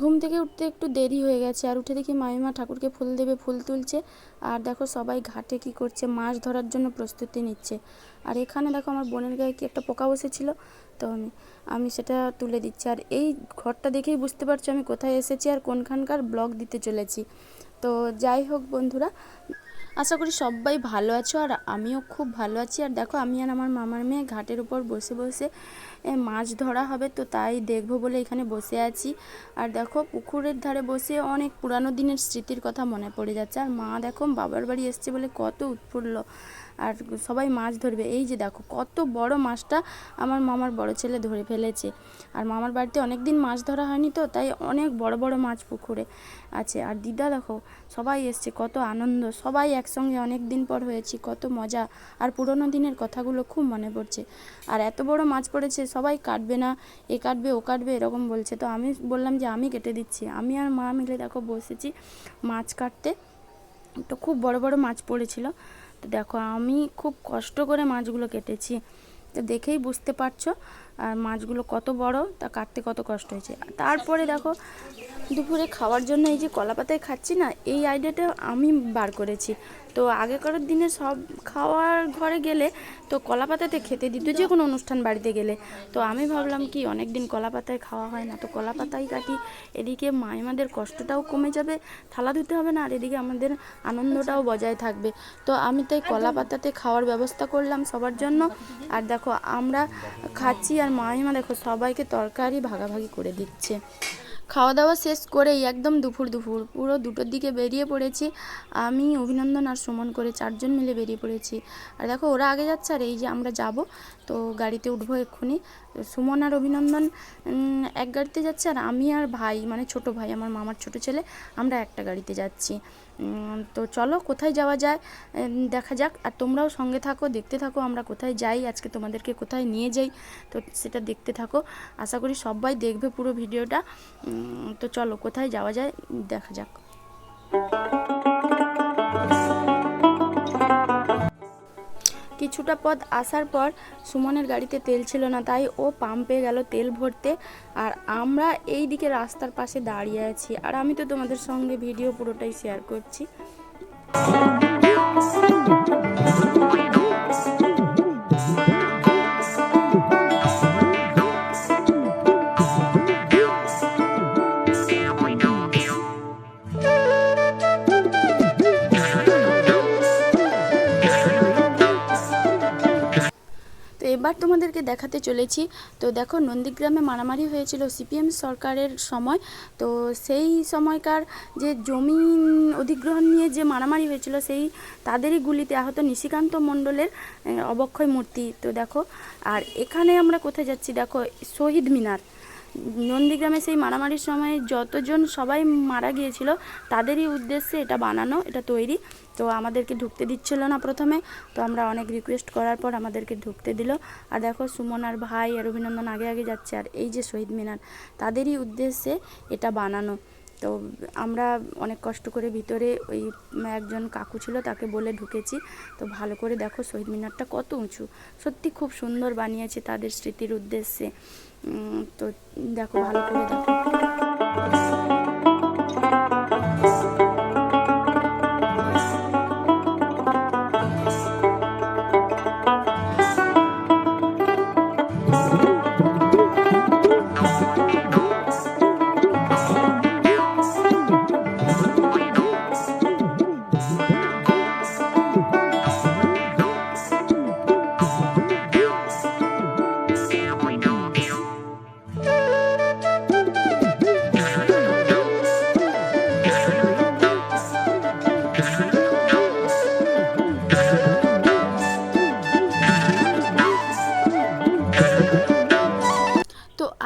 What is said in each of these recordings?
ঘুম থেকে উঠতে একটু দেরি হয়ে গেছে, আর উঠে দেখি মামিমা ঠাকুরকে ফুল দেবে, ফুল তুলছে। আর দেখো সবাই ঘাটে কি করছে, মাছ ধরার জন্য প্রস্তুতি নিচ্ছে। আর এখানে দেখো আমার বোনের গায়ে কি একটা পোকা বসেছিল, তো আমি সেটা তুলে দিচ্ছি। আর এই ঘরটা দেখেই বুঝতে পারছো আমি কোথায় এসেছি আর কোনখানকার ব্লগ দিতে চলেছি। তো যাই হোক বন্ধুরা, আশা করি সবাই ভালো আছো, আর আমিও খুব ভালো আছি। আর দেখো আমি আর আমার মামার মেয়ে ঘাটের উপর বসে বসে মাছ ধরা হবে, তো তাই দেখবো বলে এখানে বসে আছি। আর দেখো পুকুরের ধারে বসে অনেক পুরানো দিনের স্মৃতির কথা মনে পড়ে যাচ্ছে। আর মা দেখো বাবার বাড়ি এসছে বলে কত উৎফুল্ল, আর সবাই মাছ ধরবে। এই যে দেখো কত বড় মাছটা আমার মামার বড় ছেলে ধরে ফেলেছে। আর মামার বাড়িতে অনেক দিন মাছ ধরা হয়নি, তো তাই অনেক বড় বড় মাছ পুকুরে আছে। আর দিদা দেখো সবাই এসছে, কত আনন্দ, সবাই একসঙ্গে অনেক দিন পর হয়েছি, কত মজা। আর পুরোনো দিনের কথাগুলো খুব মনে পড়ছে। আর এত বড় মাছ পড়েছে, সবাই কাটবে না, এ কাটবে ও কাটবে এরকম বলছে, তো আমি বললাম যে আমি কেটে দিচ্ছি। আমি আর মা মিলে দেখো বসেছি মাছ কাটতে। তো খুব বড় বড় মাছ পড়েছিল, তো দেখো আমি খুব কষ্ট করে মাছগুলো কেটেছি, তো দেখেই বুঝতে পারছো। আর মাছগুলো কত বড়, তা কাটতে কত কষ্ট হয়েছে। তারপরে দেখো দুপুরে খাওয়ার জন্য এই যে কলা পাতায় খাচ্ছি না, এই আইডিয়াটা আমি বার করেছি। তো আগেকার দিনে সব খাওয়ার ঘরে গেলে তো কলা পাতাতে খেতে দিত, যে কোনো অনুষ্ঠান বাড়িতে গেলে। তো আমি ভাবলাম কি অনেক দিন কলা পাতায় খাওয়া হয় না, তো কলা পাতাই কাটি। এদিকে মায়েমাদের কষ্টটাও কমে যাবে, থালা ধুতে হবে না, আর এদিকে আমাদের আনন্দটাও বজায় থাকবে। তো আমি তাই কলা পাতাতে খাওয়ার ব্যবস্থা করলাম সবার জন্য। আর দেখো আমরা খাচ্ছি, আর মামিমা দেখো সবাইকে তরকারি ভাগাভাগি করে দিচ্ছে। খাওয়া দাওয়া শেষ করেই একদম দুপুর পুরো 2টোর দিকে বেরিয়ে পড়েছি। আমি, অভিনন্দন আর সুমন করে 4জন মিলে বেরিয়ে পড়েছি। আর দেখো ওরা আগে যাচ্ছে, আর এই যে আমরা যাব, তো গাড়িতে উঠবো এক্ষুনি। সুমন আর অভিনন্দন এক গাড়িতে যাচ্ছে, আর আমি আর ভাই মানে ছোট ভাই আমার মামার ছোট ছেলে, আমরা একটা গাড়িতে যাচ্ছি। তো চলো কোথায় যাওয়া যায় দেখা যাক। আর তোমরাও সঙ্গে থাকো, দেখতে থাকো আমরা কোথায় যাই, আজকে তোমাদেরকে কোথায় নিয়ে যাই, তো সেটা দেখতে থাকো। আশা করি সবাই দেখবে পুরো ভিডিওটা। তো চলো কোথায় যাওয়া যায় দেখা যাক। কিছুটা পথ আসার পর সুমনের গাড়িতে তেল ছিল না, তাই ও পাম্পে গেল তেল ভরতে। আর আমরা এই দিকে রাস্তার পাশে দাঁড়িয়ে আছি, আর আমি তো তোমাদের সঙ্গে ভিডিও পুরোটাই শেয়ার করছি। এবার তোমাদেরকে দেখাতে চলেছি। তো দেখো নন্দীগ্রামে মারামারি হয়েছিল সিপিএম সরকারের সময়, তো সেই সময়কার যে জমি অধিগ্রহণ নিয়ে যে মারামারি হয়েছিল, সেই তাদেরই গুলিতে আহত নিশিকান্ত মণ্ডলের অবক্ষয় মূর্তি। তো দেখো, আর এখানে আমরা কোথায় যাচ্ছি দেখো, শহীদ মিনার। নন্দীগ্রামে সেই মারামারির সময় যতজন সবাই মারা গিয়েছিল তাদেরই উদ্দেশ্যে এটা বানানো, এটা তৈরি। তো আমাদেরকে ঢুকতে দিচ্ছিল না প্রথমে, তো আমরা অনেক রিকোয়েস্ট করার পর আমাদেরকে ঢুকতে দিল। আর দেখো সুমন আর ভাই আর অভিনন্দন আগে আগে যাচ্ছে, আর এই যে শহীদ মিনার তাদেরই উদ্দেশ্যে এটা বানানো। তো আমরা অনেক কষ্ট করে ভিতরে, ওই একজন কাকু ছিল তাকে বলে ঢুকেছি। তো ভালো করে দেখো শহীদ মিনারটা কত উঁচু, সত্যি খুব সুন্দর বানিয়েছে তাদের স্মৃতির উদ্দেশ্যে। তো দেখো ভালো করে দেখো।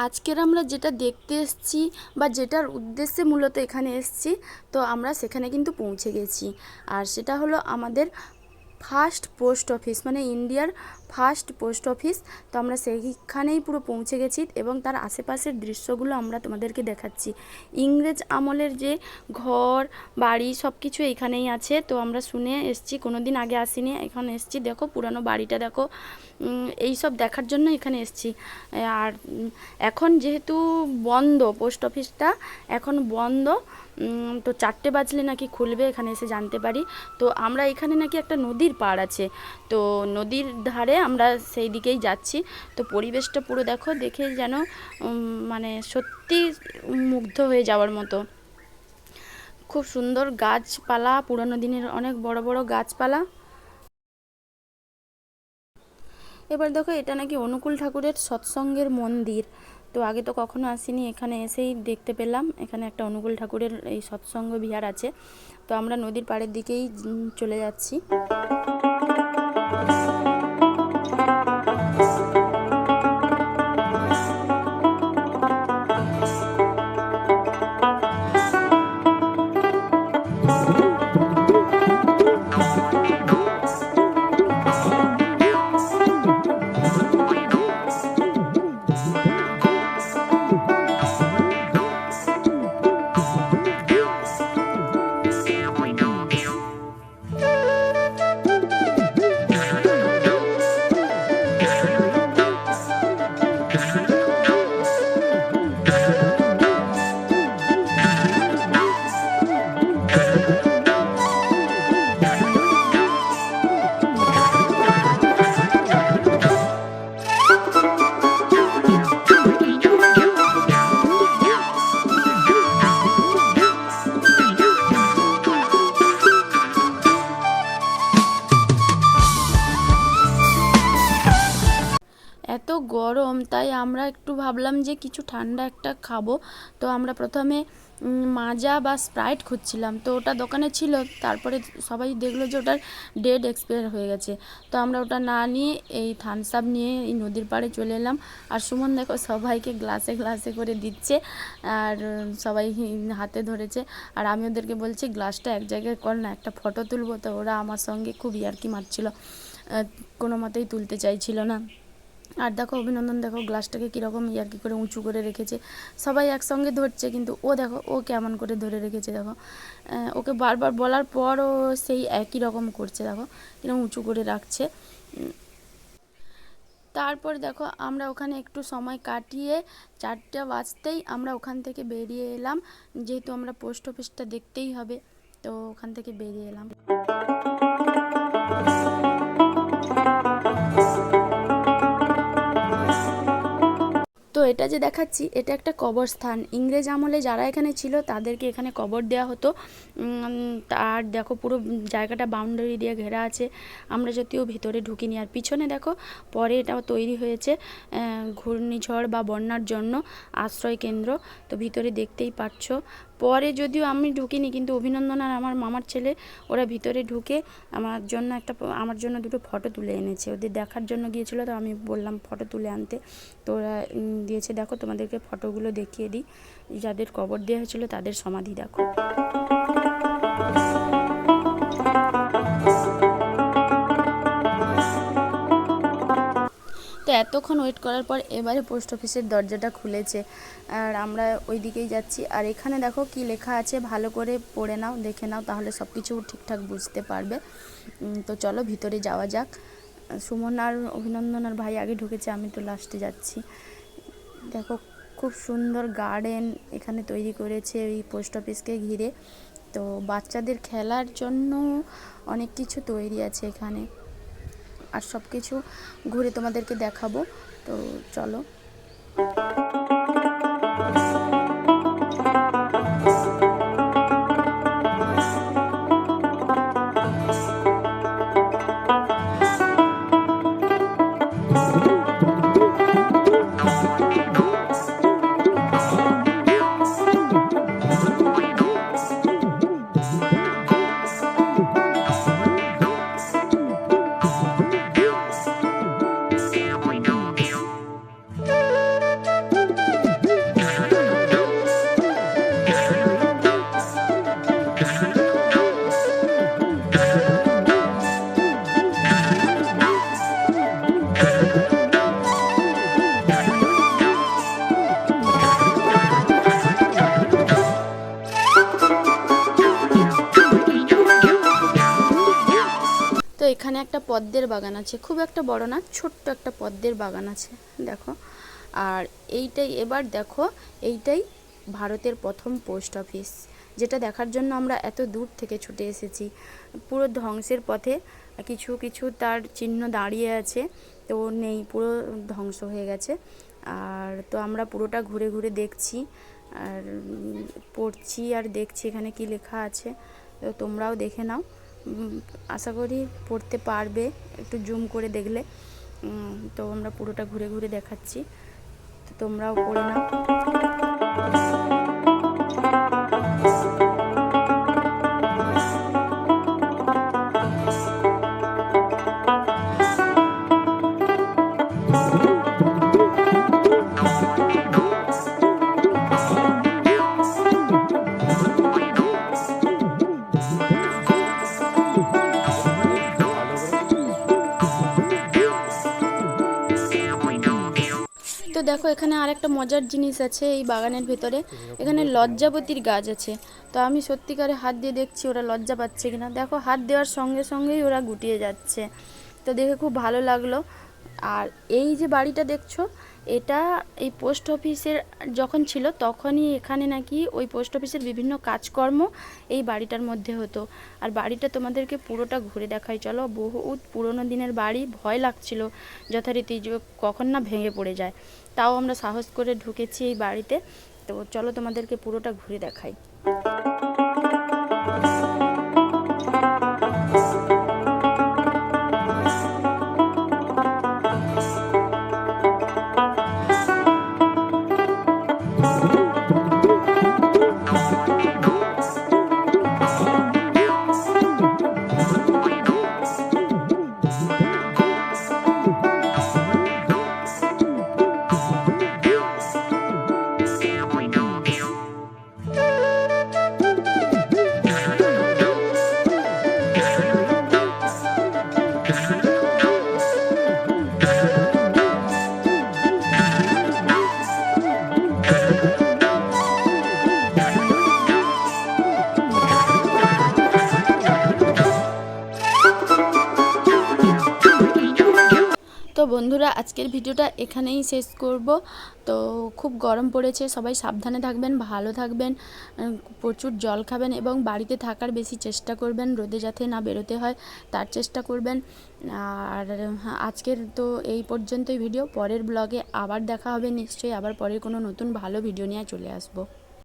আজকের আমরা যেটা দেখতে এসেছি বা যেটার উদ্দেশ্যে মূলত এখানে এসেছি, তো আমরা সেখানে কিন্তু পৌঁছে গেছি। আর সেটা হলো আমাদের ফার্স্ট পোস্ট অফিস, মানে ইন্ডিয়ার ফার্স্ট পোস্ট অফিস। তো আমরা সেইখানেই পুরো পৌঁছে গেছি এবং তার আশেপাশের দৃশ্যগুলো আমরা তোমাদেরকে দেখাচ্ছি। ইংরেজ আমলের যে ঘর বাড়ি সব কিছু এইখানেই আছে। তো আমরা শুনে এসেছি, কোনো দিন আগে আসিনি, এখন এসেছি। দেখো পুরানো বাড়িটা দেখো, এই সব দেখার জন্য এখানে এসেছি। আর এখন যেহেতু বন্ধ, পোস্ট অফিসটা এখন বন্ধ, তো 4টে বাজলে নাকি খুলবে, এখানে এসে জানতে পারি। তো আমরা এখানে নাকি একটা নদীর পাড় আছে, তো নদীর ধারে আমরা সেই দিকেই যাচ্ছি। তো পরিবেশটা পুরো দেখো, দেখে যেন মানে সত্যি মুগ্ধ হয়ে যাওয়ার মতো। খুব সুন্দর গাছপালা, পুরনো দিনের অনেক বড় বড় গাছপালা। এবার দেখো, এটা নাকি অনুকূল ঠাকুরের সৎসঙ্গের মন্দির। তো আগে তো কখনো আসিনি, এখানে এসেই দেখতে পেলাম এখানে একটা অনুকূল ঠাকুরের এই সৎসঙ্গ বিহার আছে। তো আমরা নদীর পাড়ের দিকেই চলে যাচ্ছি। এত গরম, তাই আমরা একটু ভাবলাম যে কিছু ঠান্ডা একটা খাবো। তো আমরা প্রথমে মাজা বা স্প্রাইট খুঁজছিলাম, তো ওটা দোকানে ছিল। তারপরে সবাই দেখলো যে ওটার ডেট এক্সপায়ার হয়ে গেছে। তো আমরা ওটা না নিয়ে এই থামস আপ নিয়ে এই নদীর পাড়ে চলে এলাম। আর সুমন দেখো সবাইকে গ্লাসে গ্লাসে করে দিচ্ছে, আর সবাই হাতে ধরেছে। আর আমি ওদেরকে বলছি গ্লাসটা এক জায়গায় কর না, একটা ফটো তুলবো। তো ওরা আমার সঙ্গে খুব ইয়ার্কি মারছিল, কোনো মতেই তুলতে চাইছিল না। আর দেখো অভিনন্দন, দেখো গ্লাসটাকে কীরকম ইয়ার্কি করে উঁচু করে রেখেছে। সবাই একসঙ্গে ধরছে, কিন্তু ও দেখো ও কেমন করে ধরে রেখেছে। দেখো ওকে বারবার বলার পরও সেই একই রকম করছে, দেখো কিরকম উঁচু করে রাখছে। তারপর দেখো আমরা ওখানে একটু সময় কাটিয়ে 4টে বাজতেই আমরা ওখান থেকে বেরিয়ে এলাম, যেহেতু আমরা পোস্ট অফিসটা দেখতেই হবে। তো ওখান থেকে বেরিয়ে এলাম। তো এটা যে দেখাচ্ছি, এটা একটা কবরস্থান। ইংরেজ আমলে যারা এখানে ছিল তাদেরকে এখানে কবর দেওয়া হতো। আর দেখো পুরো জায়গাটা বাউন্ডারি দিয়ে ঘেরা আছে। আমরা যদিও ভিতরে ঢুকিনি। আর পিছনে দেখো পরে এটাও তৈরি হয়েছে ঘূর্ণিঝড় বা বন্যার জন্য আশ্রয় কেন্দ্র। তো ভিতরে দেখতেই পাচ্ছ। পরে যদিও আমি ঢুকিনি, কিন্তু অভিনন্দন আর আমার মামার ছেলে ওরা ভিতরে ঢুকে আমার জন্য দুটো ফটো তুলে এনেছে। ওদের দেখার জন্য গিয়েছিলো, তো আমি বললাম ফটো তুলে আনতে। তো ওরা দিয়েছে। দেখো তোমাদেরকে ফটোগুলো দেখিয়ে দিই। যাদের কবর দেওয়া হয়েছিল তাদের সমাধি দেখো। তো এতক্ষণ ওয়েট করার পর এবারে পোস্ট অফিসের দরজাটা খুলেছে, আর আমরা ওই দিকেই যাচ্ছি। আর এখানে দেখো কি লেখা আছে, ভালো করে পড়ে নাও, দেখে নাও, তাহলে সব কিছু ঠিকঠাক বুঝতে পারবে। তো চলো ভিতরে যাওয়া যাক। সুমন আর অভিনন্দন আর ভাই আগে ঢুকেছে, আমি তো লাস্টে যাচ্ছি। দেখো খুব সুন্দর গার্ডেন এখানে তৈরি করেছে এই পোস্ট অফিসকে ঘিরে। তো বাচ্চাদের খেলার জন্য অনেক কিছু তৈরি আছে এখানে, আর সব কিছু ঘুরে তোমাদেরকে দেখাবো। তো চলো। এখানে একটা পদ্মের বাগান আছে, খুব একটা বড় না, ছোট্ট একটা পদ্মের বাগান আছে দেখো। আর এইটাই, এবার দেখো এইটাই ভারতের প্রথম পোস্ট অফিস, যেটা দেখার জন্য আমরা এত দূর থেকে ছুটে এসেছি। পুরো ধ্বংসের পথে, কিছু কিছু তার চিহ্ন দাঁড়িয়ে আছে, তো নেই, পুরো ধ্বংস হয়ে গেছে। আর তো আমরা পুরোটা ঘুরে ঘুরে দেখছি আর পড়ছি আর দেখছি এখানে কি লেখা আছে, তো তোমরাও দেখে নাও। আশা করি পড়তে পারবে একটু জুম করে দেখলে। তো আমরা পুরোটা ঘুরে ঘুরে দেখাচ্ছি, তো তোমরাও পড়ে নাও। তো দেখো এখানে আরেকটা মজার জিনিস আছে এই বাগানের ভেতরে, এখানে লজ্জাবতীর গাছ আছে। তো আমি সত্যিকারে হাত দিয়ে দেখছি ওরা লজ্জা পাচ্ছে কিনা। দেখো হাত দেওয়ার সঙ্গে সঙ্গেই ওরা গুটিয়ে যাচ্ছে, তো দেখে খুব ভালো লাগলো। আর এই যে বাড়িটা দেখছো, এটা এই পোস্ট অফিসের যখন ছিল তখনই এখানে নাকি ওই পোস্ট অফিসের বিভিন্ন কাজকর্ম এই বাড়িটার মধ্যে হতো। আর বাড়িটা তোমাদেরকে পুরোটা ঘুরে দেখাই চলো। বহুত পুরনো দিনের বাড়ি, ভয় লাগছিল যথারীতি যে কখন না ভেঙে পড়ে যায়, তাও আমরা সাহস করে ঢুকেছি এই বাড়িতে। তো চলো তোমাদেরকে পুরোটা ঘুরে দেখাই। তো বন্ধুরা আজকের ভিডিওটা এখানেই শেষ করব। তো খুব গরম পড়েছে, সবাই সাবধানে থাকবেন, ভালো থাকবেন, প্রচুর জল খাবেন এবং বাড়িতে থাকার বেশি চেষ্টা করবেন, রোদে যাতে না বেরোতে হয় তার চেষ্টা করবেন। আর আজকের তো এই পর্যন্তই ভিডিও, পরের ব্লগে আবার দেখা হবে নিশ্চয়ই, আবার পরের কোনো নতুন ভালো ভিডিও নিয়ে চলে আসবো।